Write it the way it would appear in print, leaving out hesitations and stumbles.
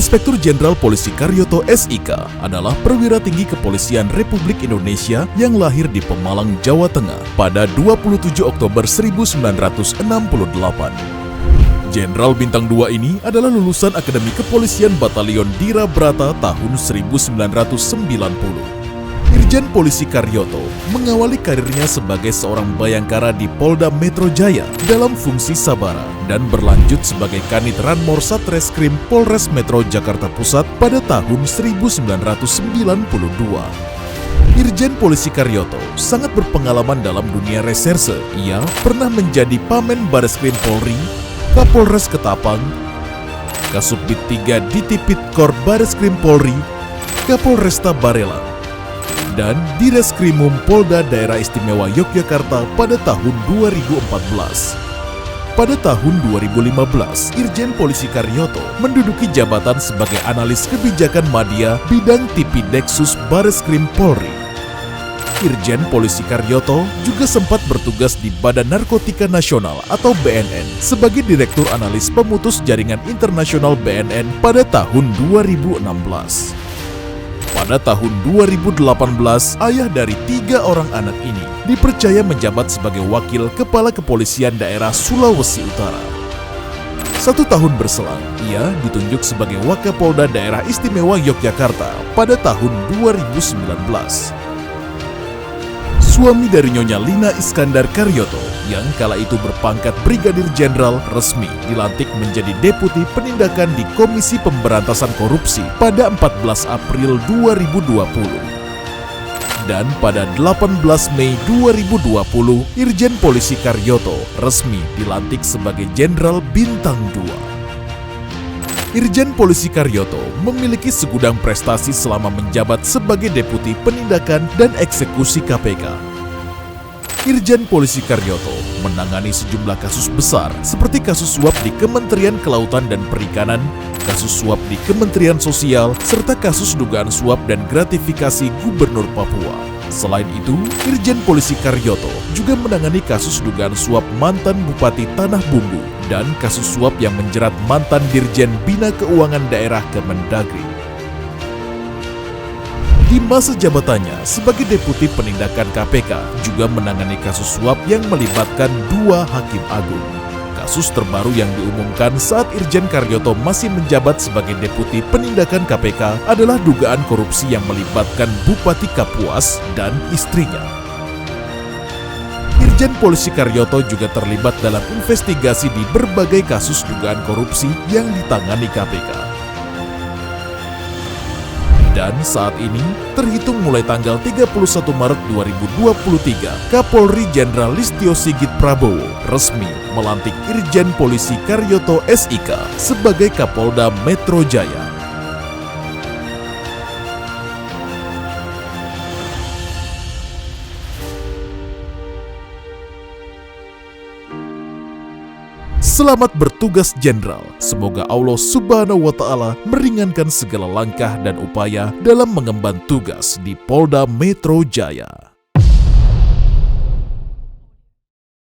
Inspektur Jenderal Polisi Karyoto SIK adalah perwira tinggi Kepolisian Republik Indonesia yang lahir di Pemalang, Jawa Tengah pada 27 Oktober 1968. Jenderal Bintang 2 ini adalah lulusan Akademi Kepolisian Batalion Dira Brata tahun 1990. Irjen Polisi Karyoto mengawali karirnya sebagai seorang bayangkara di Polda Metro Jaya dalam fungsi sabara dan berlanjut sebagai Kanit Ranmor Satreskrim Polres Metro Jakarta Pusat pada tahun 1992. Irjen Polisi Karyoto sangat berpengalaman dalam dunia reserse. Ia pernah menjadi Pamen Bareskrim Polri, Kapolres Ketapang, Kasubdit 3 Ditipit Kor Bareskrim Polri, Kapolresta Barelang, dan Direskrimum Polda Daerah Istimewa Yogyakarta pada tahun 2014. Pada tahun 2015, Irjen Polisi Karyoto menduduki jabatan sebagai analis kebijakan media bidang Tipideksus Bareskrim Polri. Irjen Polisi Karyoto juga sempat bertugas di Badan Narkotika Nasional atau BNN sebagai Direktur Analis Pemutus Jaringan Internasional BNN pada tahun 2016. Pada tahun 2018, ayah dari 3 orang anak ini dipercaya menjabat sebagai Wakil Kepala Kepolisian Daerah Sulawesi Utara. 1 tahun berselang, ia ditunjuk sebagai Wakapolda Daerah Istimewa Yogyakarta pada tahun 2019. Suami dari Nyonya Lina Iskandar Karyoto yang kala itu berpangkat Brigadir Jenderal resmi dilantik menjadi Deputi Penindakan di Komisi Pemberantasan Korupsi pada 14 April 2020. Dan pada 18 Mei 2020, Irjen Polisi Karyoto resmi dilantik sebagai Jenderal Bintang 2. Irjen Polisi Karyoto memiliki segudang prestasi selama menjabat sebagai Deputi Penindakan dan Eksekusi KPK. Irjen Polisi Karyoto menangani sejumlah kasus besar seperti kasus suap di Kementerian Kelautan dan Perikanan, kasus suap di Kementerian Sosial, serta kasus dugaan suap dan gratifikasi Gubernur Papua. Selain itu, Irjen Polisi Karyoto juga menangani kasus dugaan suap mantan Bupati Tanah Bumbu dan kasus suap yang menjerat mantan Dirjen Bina Keuangan Daerah Kemendagri. Di masa jabatannya sebagai Deputi Penindakan KPK juga menangani kasus suap yang melibatkan 2 hakim agung. Kasus terbaru yang diumumkan saat Irjen Karyoto masih menjabat sebagai Deputi Penindakan KPK adalah dugaan korupsi yang melibatkan Bupati Kapuas dan istrinya. Irjen Polisi Karyoto juga terlibat dalam investigasi di berbagai kasus dugaan korupsi yang ditangani KPK. Dan saat ini, terhitung mulai tanggal 31 Maret 2023, Kapolri Jenderal Listio Sigit Prabowo resmi melantik Irjen Polisi Karyoto SIK sebagai Kapolda Metro Jaya. Selamat bertugas Jenderal. Semoga Allah Subhanahu wa Ta'ala meringankan segala langkah dan upaya dalam mengemban tugas di Polda Metro Jaya.